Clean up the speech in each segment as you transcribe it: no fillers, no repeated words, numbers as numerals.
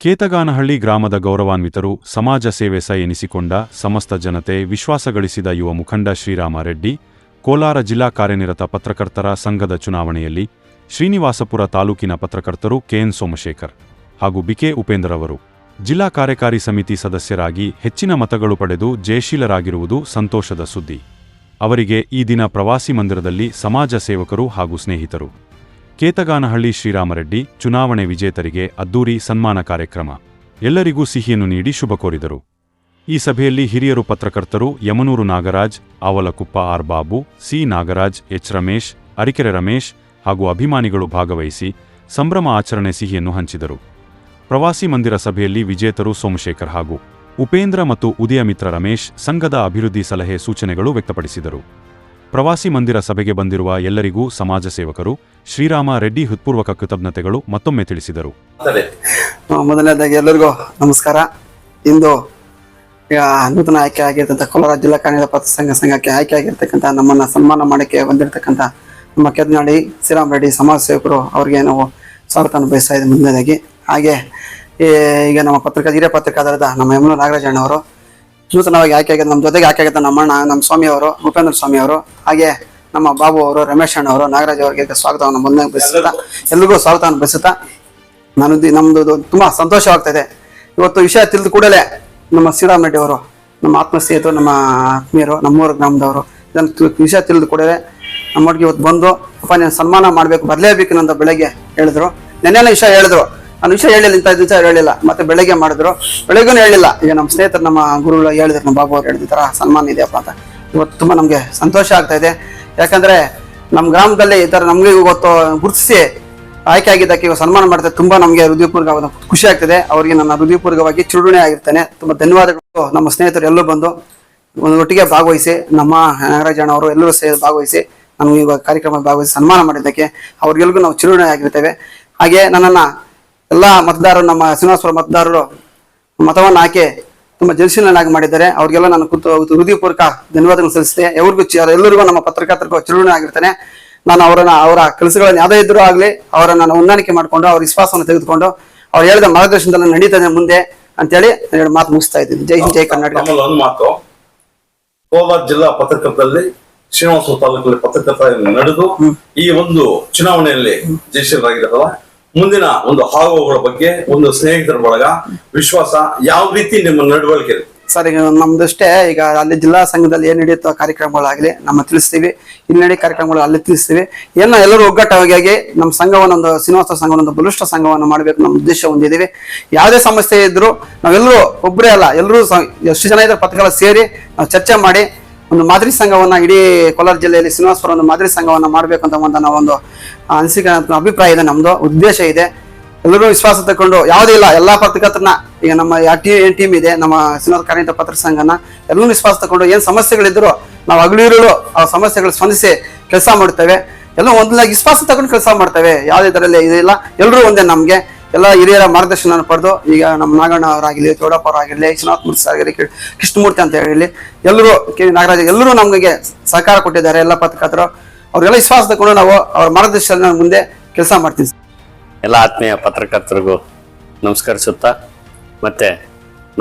ಕೇತಗಾನಹಳ್ಳಿ ಗ್ರಾಮದ ಗೌರವಾನ್ವಿತರು ಸಮಾಜ ಸೇವೆ ಎನಿಸಿಕೊಂಡ ಸಮಸ್ತ ಜನತೆ ವಿಶ್ವಾಸ ಗಳಿಸಿದ ಯುವ ಮುಖಂಡ ಶ್ರೀರಾಮ ರೆಡ್ಡಿ ಕೋಲಾರ ಜಿಲ್ಲಾ ಕಾರ್ಯನಿರತ ಪತ್ರಕರ್ತರ ಸಂಘದ ಚುನಾವಣೆಯಲ್ಲಿ ಶ್ರೀನಿವಾಸಪುರ ತಾಲೂಕಿನ ಪತ್ರಕರ್ತರು ಕೆಎನ್ ಸೋಮಶೇಖರ್ ಹಾಗೂ ಬಿಕೆ ಉಪೇಂದ್ರ ಅವರು ಜಿಲ್ಲಾ ಕಾರ್ಯಕಾರಿ ಸಮಿತಿ ಸದಸ್ಯರಾಗಿ ಹೆಚ್ಚಿನ ಮತಗಳು ಪಡೆದು ಜಯಶೀಲರಾಗಿರುವುದು ಸಂತೋಷದ ಸುದ್ದಿ. ಅವರಿಗೆ ಈ ದಿನ ಪ್ರವಾಸಿ ಮಂದಿರದಲ್ಲಿ ಸಮಾಜ ಸೇವಕರು ಹಾಗೂ ಸ್ನೇಹಿತರು ಕೇತಗಾನಹಳ್ಳಿ ಶ್ರೀರಾಮರೆಡ್ಡಿ ಚುನಾವಣೆ ವಿಜೇತರಿಗೆ ಅದ್ದೂರಿ ಸನ್ಮಾನ ಕಾರ್ಯಕ್ರಮ ಎಲ್ಲರಿಗೂ ಸಿಹಿಯನ್ನು ನೀಡಿ ಶುಭ ಕೋರಿದರು. ಈ ಸಭೆಯಲ್ಲಿ ಹಿರಿಯರು ಪತ್ರಕರ್ತರು Yamanuru Nagaraj, Avalakuppa R Babu, C Nagaraj, H Ramesh, Arikere Ramesh ಹಾಗೂ ಅಭಿಮಾನಿಗಳು ಭಾಗವಹಿಸಿ ಸಂಭ್ರಮ ಆಚರಣೆ ಸಿಹಿಯನ್ನು ಹಂಚಿದರು. ಪ್ರವಾಸಿ ಮಂದಿರ ಸಭೆಯಲ್ಲಿ ವಿಜೇತರು ಸೋಮಶೇಖರ್ ಹಾಗೂ ಉಪೇಂದ್ರ ಮತ್ತು ಉದಯ ಮಿತ್ರ ರಮೇಶ್ ಸಂಘದ ಅಭಿವೃದ್ಧಿ ಸಲಹೆ ಸೂಚನೆಗಳು ವ್ಯಕ್ತಪಡಿಸಿದರು. ಪ್ರವಾಸಿ ಮಂದಿರ ಸಭೆಗೆ ಬಂದಿರುವ ಎಲ್ಲರಿಗೂ ಸಮಾಜ ಸೇವಕರು ಶ್ರೀರಾಮ ರೆಡ್ಡಿ ಹೃತ್ಪೂರ್ವಕ ಕೃತಜ್ಞತೆಗಳು ಮತ್ತೊಮ್ಮೆ ತಿಳಿಸಿದರು. ಮೊದಲನೇದಾಗಿ ಎಲ್ಲರಿಗೂ ನಮಸ್ಕಾರ. ಇಂದು ನೂತನ ಆಯ್ಕೆ ಆಗಿರ್ತಕ್ಕಂಥ ಕೋಲಾರ ಜಿಲ್ಲಾ ಕಾರ್ಯನಿರತ ಪತ್ರ ಸಂಘಕ್ಕೆ ಆಯ್ಕೆ ಆಗಿರ್ತಕ್ಕಂಥ ನಮ್ಮನ್ನ ಸನ್ಮಾನ ಮಾಡಕ್ಕೆ ಬಂದಿರತಕ್ಕಂಥ ನಮ್ಮ ಕೇತಗಾನಹಳ್ಳಿ ಶ್ರೀರಾಮ ರೆಡ್ಡಿ ಸಮಾಜ ಸೇವಕರು ಅವರಿಗೆ ನಾವು ಸ್ವಾಗತ ಬಯಸ್ತಾ ಇದ್ದೀವಿ. ಮೊದಲನೇದಾಗಿ ಹಾಗೆ ಈಗ ನಮ್ಮ ಹಿರಿಯ ಪತ್ರಕರ್ತರಾದ ನಮ್ಮ ಯಮನೂರು ನಾಗರಾಜ್ ಅವರು ನೂತನವಾಗಿ ಆಯ್ಕೆ ಆಗಿದ್ದ ನಮ್ಮ ಜೊತೆಗೆ ಆಯ್ಕೆ ಆಗಿದ್ದ ನಮ್ಮ ಅಣ್ಣ, ನಮ್ಮ ಸ್ವಾಮಿ ಅವರು, ಉಪೇಂದ್ರ ಸ್ವಾಮಿ ಅವರು, ಹಾಗೆ ನಮ್ಮ ಬಾಬು ಅವರು, ರಮೇಶ್ ಅಣ್ಣ ಅವರು, ನಾಗರಾಜ್ ಅವರಿಗೆ ಸ್ವಾಗತವನ್ನು ಮೊದಲನೇ ಬಯಸುತ್ತಾ ಎಲ್ರಿಗೂ ಸ್ವಾಗತವನ್ನು ಬಯಸುತ್ತಾ ನಮ್ಮದು ತುಂಬಾ ಸಂತೋಷವಾಗ್ತಾ ಇದೆ. ಇವತ್ತು ವಿಷಯ ತಿಳಿದ ಕೂಡಲೇ ನಮ್ಮ ಶ್ರೀರಾಮ ರೆಡ್ಡಿ ಅವರು, ನಮ್ಮ ಆತ್ಮಸ್ನೇಹಿತರು, ನಮ್ಮ ಆತ್ಮೀಯರು, ನಮ್ಮೂರು ಗ್ರಾಮದವರು ಇದನ್ನು ವಿಷಯ ತಿಳಿದ ಕೂಡಲೇ ನಮ್ಮೊಟ್ಟಿಗೆ ಇವತ್ತು ಬಂದು ಅಪ್ಪ ನೀನು ಸನ್ಮಾನ ಮಾಡಬೇಕು, ಬರಲೇಬೇಕು ಅಂತ ಬೆಳಗ್ಗೆ ಹೇಳಿದ್ರು. ನೆನ್ನೆಲ್ಲ ವಿಷಯ ಹೇಳಿದ್ರು, ನಾನು ವಿಷಯ ಹೇಳಿಲ್ಲ, ಇಂಥ ವಿಚಾರ ಹೇಳಿಲ್ಲ. ಮತ್ತೆ ಬೆಳಗ್ಗೆ ಮಾಡಿದ್ರು, ಬೆಳಗ್ಗೂ ಹೇಳಿಲ್ಲ. ಈಗ ನಮ್ಮ ಸ್ನೇಹಿತರು, ನಮ್ಮ ಗುರುಗಳು ಹೇಳಿದ್ರು, ನಮ್ಮ ಬಾಬು ಅವ್ರು ಹೇಳಿದ ಥರ ಸನ್ಮಾನ ಇದೆಯಪ್ಪ ಅಂತ. ಇವತ್ತು ತುಂಬ ನಮಗೆ ಸಂತೋಷ ಆಗ್ತಾ ಇದೆ. ಯಾಕಂದ್ರೆ ನಮ್ಮ ಗ್ರಾಮದಲ್ಲಿ ಈ ಥರ ನಮಗೆ ಇವತ್ತು ಗುರುತಿಸಿ ಆಯ್ಕೆ ಆಗಿದ್ದಕ್ಕೆ ಇವಾಗ ಸನ್ಮಾನ ಮಾಡ್ತಾರೆ. ತುಂಬ ನಮಗೆ ಹೃದಯಪೂರ್ವಕವಾದ ಖುಷಿ ಆಗ್ತದೆ. ಅವರಿಗೆ ನನ್ನ ಹೃದಯಪೂರ್ವಕವಾಗಿ ಚಿರುಣೆ ಆಗಿರ್ತಾನೆ. ತುಂಬ ಧನ್ಯವಾದಗಳು. ನಮ್ಮ ಸ್ನೇಹಿತರು ಎಲ್ಲರೂ ಬಂದು ಒಂದು ಒಟ್ಟಿಗೆ ಭಾಗವಹಿಸಿ, ನಮ್ಮ ನಾಗರಾಜಣ್ಣ ಅವರು ಎಲ್ಲರೂ ಸೇರಿ ಭಾಗವಹಿಸಿ ನಮ್ಗೆ ಇವಾಗ ಕಾರ್ಯಕ್ರಮ ಭಾಗವಹಿಸಿ ಸನ್ಮಾನ ಮಾಡಿದ್ದಕ್ಕೆ ಅವ್ರಿಗೆಲ್ರಿಗೂ ನಾವು ಚಿರುಣೆ ಆಗಿರ್ತೇವೆ. ಹಾಗೆ ನನ್ನನ್ನು ಎಲ್ಲ ಮತದಾರರು, ನಮ್ಮ ಶ್ರೀನಿವಾಸಪುರ ಮತದಾರರು ಮತವನ್ನು ಹಾಕಿ ತುಂಬ ಜಯಶೀಲನಾಗಿ ಮಾಡಿದ್ದಾರೆ. ಅವ್ರಿಗೆಲ್ಲ ನಾನು ಹೃದಯಪೂರ್ವಕ ಧನ್ಯವಾದಗಳು ಸಲ್ಲಿಸ್ತೇನೆ. ಎಲ್ಲರಿಗೂ ನಮ್ಮ ಪತ್ರಕರ್ತರಿಗೂ ಚಿರುಣೆ ಆಗಿರ್ತಾನೆ. ನಾನು ಅವರ ಕೆಲಸಗಳನ್ನು ಯಾವುದೇ ಇದ್ರೂ ಆಗಲಿ ಅವರನ್ನು ನಾನು ಹೊಂದಾಣಿಕೆ ಮಾಡಿಕೊಂಡು ಅವ್ರ ವಿಶ್ವಾಸವನ್ನು ತೆಗೆದುಕೊಂಡು ಅವ್ರು ಹೇಳಿದ ಮಾರ್ಗದರ್ಶನದಲ್ಲಿ ನಡೀತದೆ ಮುಂದೆ ಅಂತೇಳಿ ಎರಡು ಮಾತು ಮುಗಿಸ್ತಾ ಇದ್ದೀನಿ. ಜೈ ಹಿಂದ್, ಜೈ ಕರ್ನಾಟಕ. ಒಂದು ಮಾತು, ಕೋಲಾರ ಜಿಲ್ಲಾ ಪತ್ರಕರ್ತರಲ್ಲಿ ಶ್ರೀನಿವಾಸಪುರ ತಾಲೂಕಲ್ಲಿ ಪತ್ರಕರ್ತ ನಡೆದು ಈ ಒಂದು ಚುನಾವಣೆಯಲ್ಲಿ ಜಯಶೀಲರಾಗಿದ್ದಾರಲ್ಲ, ಮುಂದಿನ ಒಂದು ಹಾವುಗಳ ಬಗ್ಗೆ ಒಂದು ಸ್ನೇಹಿತರ ಬಳಗ ವಿಶ್ವಾಸ ಯಾವ ರೀತಿ ನಿಮ್ಮ ನಡವಳಿಕೆ ಸರ್? ಈಗ ನಮ್ದಷ್ಟೇ, ಈಗ ಅಲ್ಲಿ ಜಿಲ್ಲಾ ಸಂಘದಲ್ಲಿ ಏನ್ ನಡೆಯುತ್ತೋ ಕಾರ್ಯಕ್ರಮಗಳಾಗಲಿ ನಮ್ಮ ತಿಳಿಸ್ತೀವಿ, ಇಲ್ಲಿ ನಡೆಯೋ ಕಾರ್ಯಕ್ರಮಗಳು ಅಲ್ಲಿ ತಿಳಿಸ್ತೀವಿ. ಎಲ್ಲರೂ ಒಗ್ಗಟ್ಟಾಗಿ ನಮ್ಮ ಸಂಘವನ್ನೊಂದು ಶ್ರೀನಿವಾಸ ಸಂಘವನ್ನೊಂದು ಬಲಿಷ್ಠ ಸಂಘವನ್ನು ಮಾಡಬೇಕು ನಮ್ಮ ಉದ್ದೇಶ ಹೊಂದಿದ್ದೀವಿ. ಯಾವುದೇ ಸಮಸ್ಯೆ ಇದ್ರು ನಾವೆಲ್ಲರೂ ಒಬ್ಬರೇ ಅಲ್ಲ, ಎಲ್ಲರೂ ಎಷ್ಟು ಜನ ಇದ್ರೆ ಪತ್ರಕರ್ತರ ಸೇರಿ ನಾವು ಚರ್ಚೆ ಮಾಡಿ ಒಂದು ಮಾದರಿ ಸಂಘವನ್ನ ಇಡೀ ಕೋಲಾರ ಜಿಲ್ಲೆಯಲ್ಲಿ ಶ್ರೀನಿವಾಸಪುರ ಒಂದು ಮಾದರಿ ಸಂಘವನ್ನ ಮಾಡಬೇಕು ಅಂತ ಒಂದು ಅನಿಸಿಕೆ, ಅಭಿಪ್ರಾಯ ಇದೆ, ನಮ್ದು ಉದ್ದೇಶ ಇದೆ. ಎಲ್ಲರೂ ವಿಶ್ವಾಸ ತಗೊಂಡು ಯಾವುದೇ ಇಲ್ಲ, ಎಲ್ಲಾ ಪತ್ರಕರ್ತರನ್ನ ಈಗ ನಮ್ಮ ಏನ್ ಟೀಮ್ ಇದೆ ನಮ್ಮ ಶ್ರೀನಿವಾಸ ಕಾರ್ಯನಿರತ ಪತ್ರ ಸಂಘನ ಎಲ್ಲರೂ ವಿಶ್ವಾಸ ತಗೊಂಡು ಏನ್ ಸಮಸ್ಯೆಗಳಿದ್ರು ನಾವು ಹಗಲಿರುಳು ಆ ಸಮಸ್ಯೆಗಳು ಸ್ಪಂದಿಸಿ ಕೆಲಸ ಮಾಡ್ತೇವೆ. ಎಲ್ಲ ಒಂದಲಾಗಿ ವಿಶ್ವಾಸ ತಗೊಂಡು ಕೆಲಸ ಮಾಡ್ತೇವೆ. ಯಾವುದೇ ಇದರಲ್ಲಿ ಇದಿಲ್ಲ, ಎಲ್ಲರೂ ಒಂದೇ. ನಮ್ಗೆ ಎಲ್ಲ ಹಿರಿಯರ ಮಾರ್ಗದರ್ಶನ ಪಡೆದು ಈಗ ನಮ್ಮ ನಾಗಣ್ಣ ಅವರಾಗಲಿ, ಚೌಡಪ್ಪ ಅವರಾಗಿರಲಿ, ಶ್ರೀನಾಥ್ ಮೂರ್ತಿ ಆಗಿರಲಿ, ಕೃಷ್ಣಮೂರ್ತಿ ಅಂತ ಹೇಳಿ ಎಲ್ಲರೂ, ಕೆ ನಾಗರಾಜ್ ಎಲ್ಲರೂ ನಮಗೆ ಸಹಕಾರ ಕೊಟ್ಟಿದ್ದಾರೆ. ಎಲ್ಲ ಪತ್ರಕರ್ತರು ಅವ್ರಿಗೆಲ್ಲ ವಿಶ್ವಾಸ ತಗೊಂಡು ನಾವು ಅವ್ರ ಮಾರ್ಗದರ್ಶನ ಮುಂದೆ ಕೆಲಸ ಮಾಡ್ತೀವಿ. ಎಲ್ಲ ಆತ್ಮೀಯ ಪತ್ರಕರ್ತರಿಗೂ ನಮಸ್ಕರಿಸುತ್ತಾ, ಮತ್ತೆ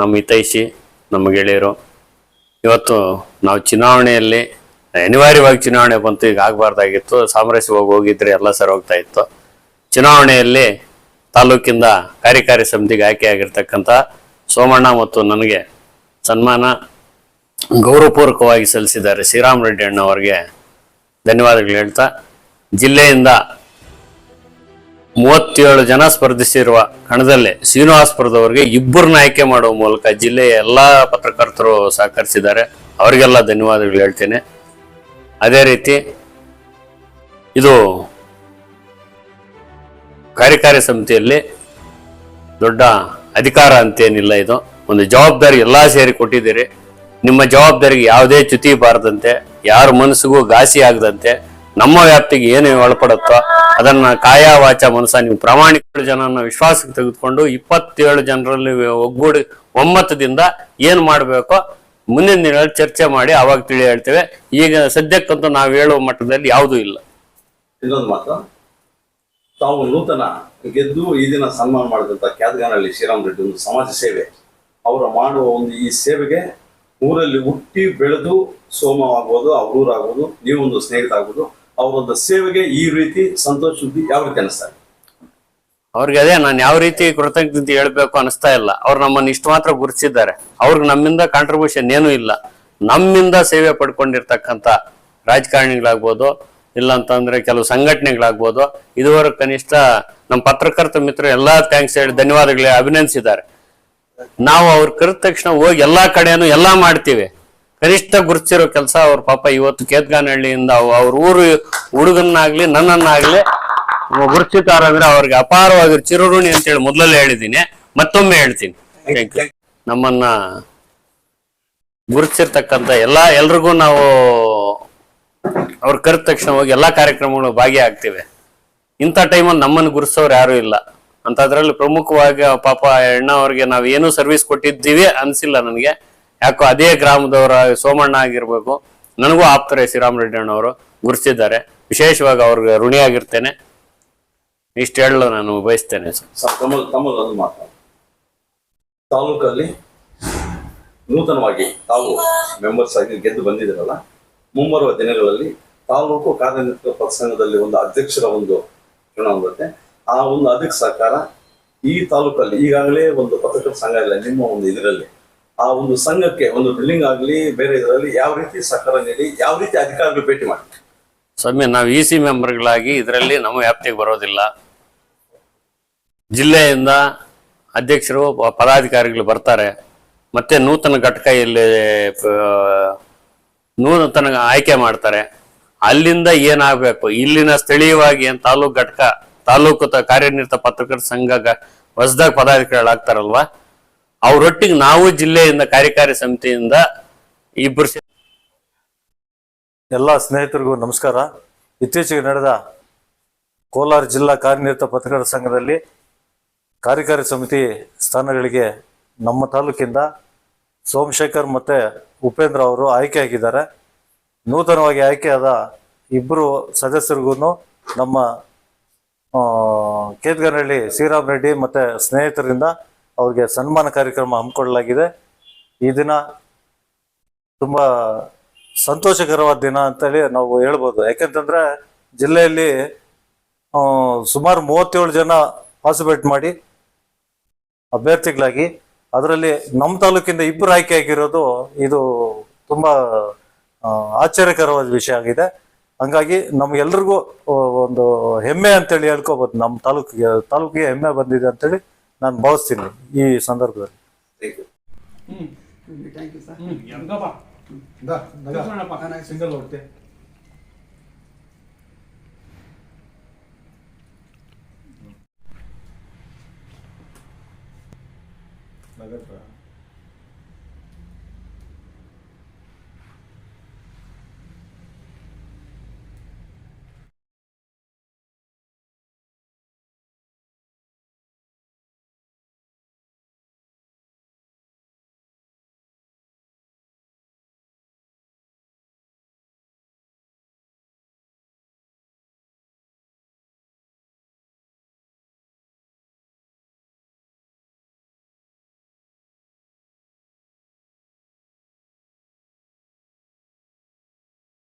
ನಮ್ಮ ಹಿತೈಷಿ, ನಮ್ಮ ಗೆಳೆಯರು, ಇವತ್ತು ನಾವು ಚುನಾವಣೆಯಲ್ಲಿ ಅನಿವಾರ್ಯವಾಗಿ ಚುನಾವಣೆ ಬಂತು, ಈಗ ಆಗಬಾರ್ದಾಗಿತ್ತು, ಸಾಮರಸ್ಯವಾಗಿ ಹೋಗಿದ್ರೆ ಎಲ್ಲ ಸರಿ ಹೋಗ್ತಾ ಇತ್ತು. ಚುನಾವಣೆಯಲ್ಲಿ ತಾಲೂಕಿಂದ ಕಾರ್ಯಕಾರಿ ಸಮಿತಿಗೆ ಆಯ್ಕೆಯಾಗಿರ್ತಕ್ಕಂಥ ಸೋಮಣ್ಣ ಮತ್ತು ನನಗೆ ಸನ್ಮಾನ ಗೌರವಪೂರ್ವಕವಾಗಿ ಸಲ್ಲಿಸಿದ್ದಾರೆ ಶ್ರೀರಾಮ ರೆಡ್ಡಿ ಅಣ್ಣವರಿಗೆ ಧನ್ಯವಾದಗಳು ಹೇಳ್ತಾ, ಜಿಲ್ಲೆಯಿಂದ 37 ಜನ ಸ್ಪರ್ಧಿಸಿರುವ ಕಣದಲ್ಲಿ ಶ್ರೀನಿವಾಸಪುರದವರಿಗೆ 2 ಆಯ್ಕೆ ಮಾಡುವ ಮೂಲಕ ಜಿಲ್ಲೆಯ ಎಲ್ಲ ಪತ್ರಕರ್ತರು ಸಹಕರಿಸಿದ್ದಾರೆ. ಅವರಿಗೆಲ್ಲ ಧನ್ಯವಾದಗಳು ಹೇಳ್ತೇನೆ. ಅದೇ ರೀತಿ ಇದು ಕಾರ್ಯಕಾರಿ ಸಮಿತಿಯಲ್ಲಿ ದೊಡ್ಡ ಅಧಿಕಾರ ಅಂತೇನಿಲ್ಲ, ಇದು ಒಂದು ಜವಾಬ್ದಾರಿ ಎಲ್ಲ ಸೇರಿ ಕೊಟ್ಟಿದ್ದೀರಿ. ನಿಮ್ಮ ಜವಾಬ್ದಾರಿಗೆ ಯಾವುದೇ ಚ್ಯುತಿ ಬಾರದಂತೆ, ಯಾರ ಮನಸ್ಸಿಗೂ ಘಾಸಿ ಆಗದಂತೆ, ನಮ್ಮ ವ್ಯಾಪ್ತಿಗೆ ಏನು ಒಳಪಡುತ್ತೋ ಅದನ್ನ ಕಾಯ ವಾಚ ಮನಸ್ಸ ನೀವು ಪ್ರಾಮಾಣಿಕ ಜನರನ್ನ ವಿಶ್ವಾಸಕ್ಕೆ ತೆಗೆದುಕೊಂಡು 27 ಜನರಲ್ಲಿ ಒಗ್ಗೂಡಿ ಒಮ್ಮತದಿಂದ ಏನ್ ಮಾಡ್ಬೇಕೋ ಮುಂದಿನ ದಿನಗಳಲ್ಲಿ ಚರ್ಚೆ ಮಾಡಿ ಅವಾಗ ತಿಳಿ ಹೇಳ್ತೇವೆ. ಈಗ ಸದ್ಯಕ್ಕಂತೂ ನಾವು ಹೇಳುವ ಮಟ್ಟದಲ್ಲಿ ಯಾವುದೂ ಇಲ್ಲ. ಇನ್ನೊಂದು ಮಾತು, ತಾವು ನೂತನ ಗೆದ್ದು ಈ ದಿನ ಸನ್ಮಾನ ಮಾಡಿದಂತ ಕ್ಯಾದಗಾನಹಳ್ಳಿ ಶ್ರೀರಾಮ್ ರೆಡ್ಡಿ ಒಂದು ಸಮಾಜ ಸೇವೆ ಅವರ ಮಾಡುವ ಒಂದು ಈ ಸೇವೆಗೆ ಊರಲ್ಲಿ ಹುಟ್ಟಿ ಬೆಳೆದು ಸೋಮವಾಗ್ಬೋದು ಅವ್ರೂರಾಗ್ಬೋದು ನೀವೊಂದು ಸ್ನೇಹಿತ ಆಗ್ಬೋದು ಅವರೊಂದು ಸೇವೆಗೆ ಈ ರೀತಿ ಸಂತೋಷ ಸುದ್ದಿ ಯಾವ ರೀತಿ ಅನಿಸ್ತಾರೆ? ಅವ್ರಿಗೆ ಅದೇ ನಾನು ಯಾವ ರೀತಿ ಕೃತಜ್ಞತೆ ಹೇಳ್ಬೇಕು ಅನಿಸ್ತಾ ಇಲ್ಲ. ಅವ್ರು ನಮ್ಮನ್ನು ಇಷ್ಟು ಮಾತ್ರ ಗುರುತಿಸಿದ್ದಾರೆ. ಅವ್ರಿಗೆ ನಮ್ಮಿಂದ ಕಾಂಟ್ರಿಬ್ಯೂಷನ್ ಏನೂ ಇಲ್ಲ. ನಮ್ಮಿಂದ ಸೇವೆ ಪಡ್ಕೊಂಡಿರ್ತಕ್ಕಂಥ ರಾಜಕಾರಣಿಗಳಾಗ್ಬೋದು, ಇಲ್ಲ ಅಂತಂದ್ರೆ ಕೆಲವು ಸಂಘಟನೆಗಳಾಗ್ಬೋದು, ಇದುವರೆಗೆ ಕನಿಷ್ಠ ನಮ್ಮ ಪತ್ರಕರ್ತ ಮಿತ್ರರು ಎಲ್ಲಾ ಥ್ಯಾಂಕ್ಸ್ ಹೇಳಿ ಧನ್ಯವಾದಗಳು ಅಭಿನಂದಿಸಿದ್ದಾರೆ. ನಾವು ಅವ್ರ ಕರೆದ ತಕ್ಷಣ ಹೋಗಿ ಎಲ್ಲಾ ಕಡೆನೂ ಎಲ್ಲಾ ಮಾಡ್ತೀವಿ. ಕನಿಷ್ಠ ಗುರುತಿಸಿರೋ ಕೆಲಸ ಅವ್ರ ಪಾಪ ಇವತ್ತು ಕೇತ್ಗಾನಹಳ್ಳಿಯಿಂದ ಅವ್ರ ಊರು ಹುಡುಗನ್ನಾಗ್ಲಿ ನನ್ನನ್ನಾಗ್ಲಿ ಗುರುತಿಸಿದ್ದಾರೆ ಅಂದ್ರೆ ಅವ್ರಿಗೆ ಅಪಾರವಾಗಿರೋ ಚಿರಋಣಿ ಅಂತ ಹೇಳಿ ಮೊದಲಲ್ಲೇ ಹೇಳಿದ್ದೀನಿ, ಮತ್ತೊಮ್ಮೆ ಹೇಳ್ತೀನಿ. ನಮ್ಮನ್ನ ಗುರುತಿಸಿರ್ತಕ್ಕಂಥ ಎಲ್ರಿಗೂ ನಾವು ಅವ್ರ ಕರೆದ ತಕ್ಷಣ ಹೋಗಿ ಎಲ್ಲಾ ಕಾರ್ಯಕ್ರಮಗಳು ಭಾಗಿಯಾಗ್ತಿವಿ. ಇಂಥ ಟೈಮಲ್ಲಿ ನಮ್ಮನ್ನು ಗುರುತಿಸೋರು ಯಾರು ಇಲ್ಲ. ಅಂತದ್ರಲ್ಲಿ ಪ್ರಮುಖವಾಗಿ ಪಾಪ ಅಣ್ಣ ಅವ್ರಿಗೆ ನಾವ್ ಏನು ಸರ್ವಿಸ್ ಕೊಟ್ಟಿದ್ದೀವಿ ಅನ್ಸಿಲ್ಲ ನನಗೆ. ಯಾಕೋ ಅದೇ ಗ್ರಾಮದವರ ಸೋಮಣ್ಣ ಆಗಿರ್ಬೇಕು, ನನಗೂ ಆಪ್ತಾರೆ ಶ್ರೀರಾಮ್ ರೆಡ್ಡಿ ಅಣ್ಣವರು ಗುರುತಿಸಿದ್ದಾರೆ. ವಿಶೇಷವಾಗಿ ಅವ್ರಿಗೆ ಋಣಿಯಾಗಿರ್ತೇನೆ. ಇಷ್ಟು ಹೇಳಲು ನಾನು ಬಯಸ್ತೇನೆ ಸರ್. ತಮ್ಮಲ್ಲೊಂದು ಮಾತು, ತಾಲೂಕಲ್ಲಿ ನೂತನವಾಗಿ ತಾವು ಮೆಂಬರ್ಸ್ ಆಗಿ ಗೆದ್ದು ಬಂದಿದ್ದೀರಲ್ಲ, ಮುಂಬರುವ ದಿನಗಳಲ್ಲಿ ತಾಲೂಕು ಕಾರ್ಯನಿರ್ವಾಹಕ ಸಂಘದಲ್ಲಿ ಒಂದು ಅಧ್ಯಕ್ಷರ ಒಂದು ಚುನಾವಣೆ ಬರುತ್ತೆ. ಆ ಒಂದು ಅಧ್ಯಕ್ಷ ಸರ್ಕಾರ ಈ ತಾಲೂಕಲ್ಲಿ ಈಗಾಗಲೇ ಒಂದು ಪತ್ರಕರ್ತರ ಸಂಘ ಇಲ್ಲ ನಿಮ್ಮ ಒಂದು ಇದರಲ್ಲಿ, ಆ ಒಂದು ಸಂಘಕ್ಕೆ ಒಂದು ಬಿಲ್ಡಿಂಗ್ ಆಗಲಿ ಬೇರೆ ಇದರಲ್ಲಿ ಯಾವ ರೀತಿ ಸಹಕಾರ ನೀಡಿ ಯಾವ ರೀತಿ ಅಧಿಕಾರಿಗಳು ಭೇಟಿ ಮಾಡಿ? ಸ್ವಾಮಿ, ನಾವು EC ಮೆಂಬರ್ಗಳಾಗಿ ಇದರಲ್ಲಿ ನಮ್ಮ ವ್ಯಾಪ್ತಿಗೆ ಬರೋದಿಲ್ಲ. ಜಿಲ್ಲೆಯಿಂದ ಅಧ್ಯಕ್ಷರು ಪದಾಧಿಕಾರಿಗಳು ಬರ್ತಾರೆ. ಮತ್ತೆ ನೂತನ ಘಟಕ ಇಲ್ಲಿ ನೂತನ ಆಯ್ಕೆ ಮಾಡ್ತಾರೆ. ಅಲ್ಲಿಂದ ಏನಾಗಬೇಕು, ಇಲ್ಲಿನ ಸ್ಥಳೀಯವಾಗಿ ಏನ್ ತಾಲೂಕು ಘಟಕ ತಾಲೂಕು ಕಾರ್ಯನಿರತ ಪತ್ರಕರ್ತರ ಸಂಘ ಹೊಸದಾಗಿ ಪದಾಧಿಕಾರಿಗಳಾಗ್ತಾರಲ್ವಾ, ಅವರೊಟ್ಟಿಗೆ ನಾವು ಜಿಲ್ಲೆಯಿಂದ ಕಾರ್ಯಕಾರಿ ಸಮಿತಿಯಿಂದ ಇಬ್ಬರು ಎಲ್ಲ ಸ್ನೇಹಿತರಿಗೂ ನಮಸ್ಕಾರ. ಇತ್ತೀಚೆಗೆ ನಡೆದ ಕೋಲಾರ ಜಿಲ್ಲಾ ಕಾರ್ಯನಿರತ ಪತ್ರಕರ್ತರ ಸಂಘದಲ್ಲಿ ಕಾರ್ಯಕಾರಿ ಸಮಿತಿ ಸ್ಥಾನಗಳಿಗೆ ನಮ್ಮ ತಾಲೂಕಿಂದ ಸೋಮಶೇಖರ್ ಮತ್ತು ಉಪೇಂದ್ರ ಅವರು ಆಯ್ಕೆಯಾಗಿದ್ದಾರೆ. ನೂತನವಾಗಿ ಆಯ್ಕೆಯಾದ ಇಬ್ಬರು ಸದಸ್ಯರಿಗೂ ನಮ್ಮ ಕೇತ್ಗಾನಹಳ್ಳಿ ಶ್ರೀರಾಮ್ ರೆಡ್ಡಿ ಮತ್ತು ಸ್ನೇಹಿತರಿಂದ ಅವ್ರಿಗೆ ಸನ್ಮಾನ ಕಾರ್ಯಕ್ರಮ ಹಮ್ಮಿಕೊಳ್ಳಲಾಗಿದೆ. ಈ ದಿನ ತುಂಬ ಸಂತೋಷಕರವಾದ ದಿನ ಅಂತೇಳಿ ನಾವು ಹೇಳ್ಬೋದು. ಯಾಕೆಂತಂದರೆ ಜಿಲ್ಲೆಯಲ್ಲಿ ಸುಮಾರು 37 ಜನ ಪಾರ್ಟಿಸಿಪೇಟ್ ಮಾಡಿ ಅಭ್ಯರ್ಥಿಗಳಾಗಿ ಅದರಲ್ಲಿ ನಮ್ಮ ತಾಲೂಕಿಂದ ಇಬ್ಬರು ಆಯ್ಕೆ ಆಗಿರೋದು ಇದು ತುಂಬ ಆಶ್ಚರ್ಯಕರವಾದ ವಿಷಯ ಆಗಿದೆ. ಹಂಗಾಗಿ ನಮ್ಗೆಲ್ರಿಗೂ ಒಂದು ಹೆಮ್ಮೆ ಅಂತೇಳಿ ಹೇಳ್ಕೋಬೋದು. ನಮ್ಮ ತಾಲೂಕಿಗೆ ಹೆಮ್ಮೆ ಬಂದಿದೆ ಅಂತೇಳಿ ನಾನು ಭಾವಿಸ್ತೀನಿ ಈ ಸಂದರ್ಭದಲ್ಲಿ. ಸಿಂಗಲ್ ಹೊಟ್ಟೆ ನಗರ